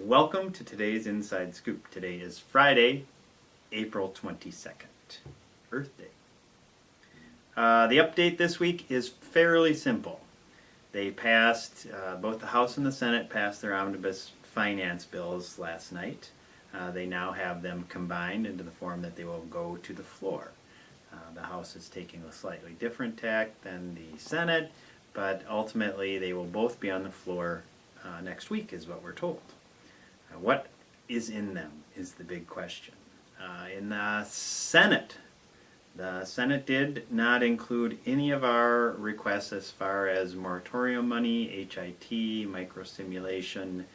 Welcome to today's Inside Scoop. Today is Friday, April 22nd, Earth Day. The update this week is fairly simple. They passed, both the House and the Senate passed their omnibus finance bills last night. They now have them combined into the form that they will go to the floor. The House is taking a slightly different tack than the Senate, but ultimately they will both be on the floor next week is what we're told. What is in them is the big question. In the Senate did not include any of our requests as far as moratorium money, HIT, microsimulation.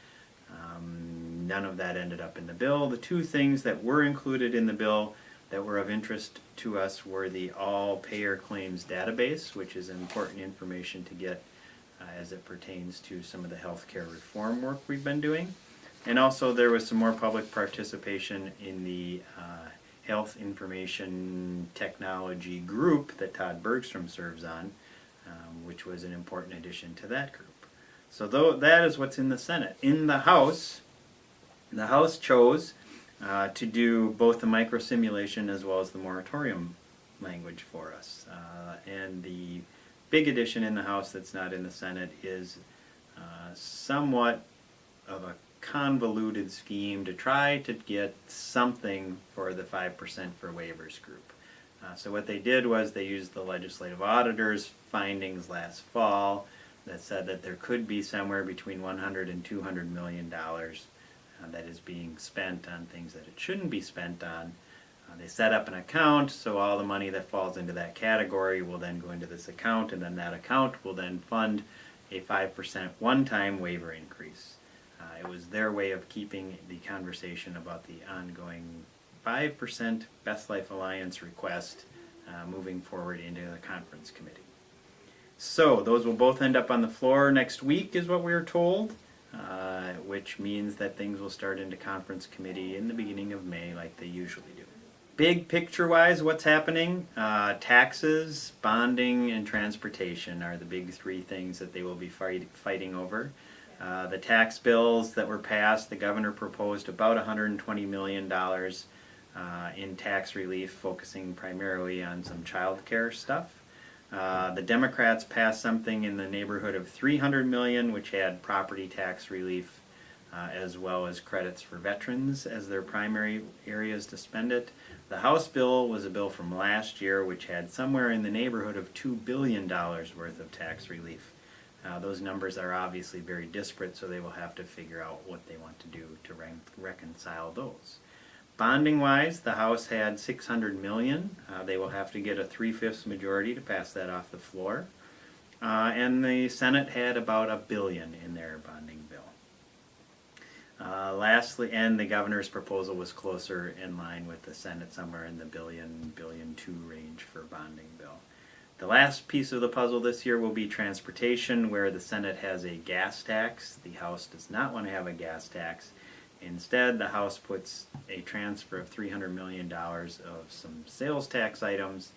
None of that ended up in the bill. The two things that were included in the bill that were of interest to us were the all payer claims database, which is important information to get as it pertains to some of the healthcare reform work we've been doing. And also there was some more public participation in the Health Information Technology group that Todd Bergstrom serves on, which was an important addition to that group. So that is what's in the Senate. In the House chose to do both the microsimulation as well as the moratorium language for us. And the big addition in the House that's not in the Senate is somewhat of a convoluted scheme to try to get something for the 5% for waivers group. So what they did was they used the legislative auditor's findings last fall that said that there could be somewhere between $100 and $200 million that is being spent on things that it shouldn't be spent on. They set up an account, so all the money that falls into that category will then go into this account, and then that account will then fund a 5% one-time waiver increase. It was their way of keeping the conversation about the ongoing 5% Best Life Alliance request moving forward into the conference committee. So those will both end up on the floor next week is what we were told, which means that things will start into conference committee in the beginning of May like they usually do. Big picture-wise, what's happening? Taxes, bonding, and transportation are the big three things that they will be fighting over. The tax bills that were passed, the governor proposed about $120 million in tax relief, focusing primarily on some child care stuff. The Democrats passed something in the neighborhood of $300 million, which had property tax relief as well as credits for veterans as their primary areas to spend it. The House bill was a bill from last year, which had somewhere in the neighborhood of $2 billion worth of tax relief. Those numbers are obviously very disparate, so they will have to figure out what they want to do to reconcile those. Bonding-wise, the House had $600 million. They will have to get a 3/5 majority to pass that off the floor. And the Senate had about $1 billion in their bonding bill. Lastly, and the governor's proposal was closer in line with the Senate, somewhere in the $1 billion, $1.2 billion range for bonding bill. The last piece of the puzzle this year will be transportation, where the Senate has a gas tax. The House does not want to have a gas tax. Instead, the House puts a transfer of $300 million of some sales tax items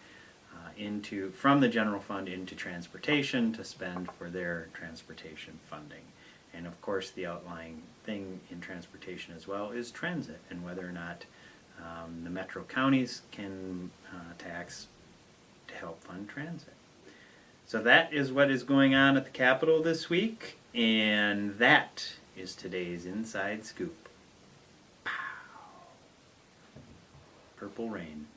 from the general fund into transportation to spend for their transportation funding. And of course, the outlying thing in transportation as well is transit, and whether or not the metro counties can tax to help fund transit. So that is what is going on at the Capitol this week, and that is today's Inside Scoop. Pow. Purple rain.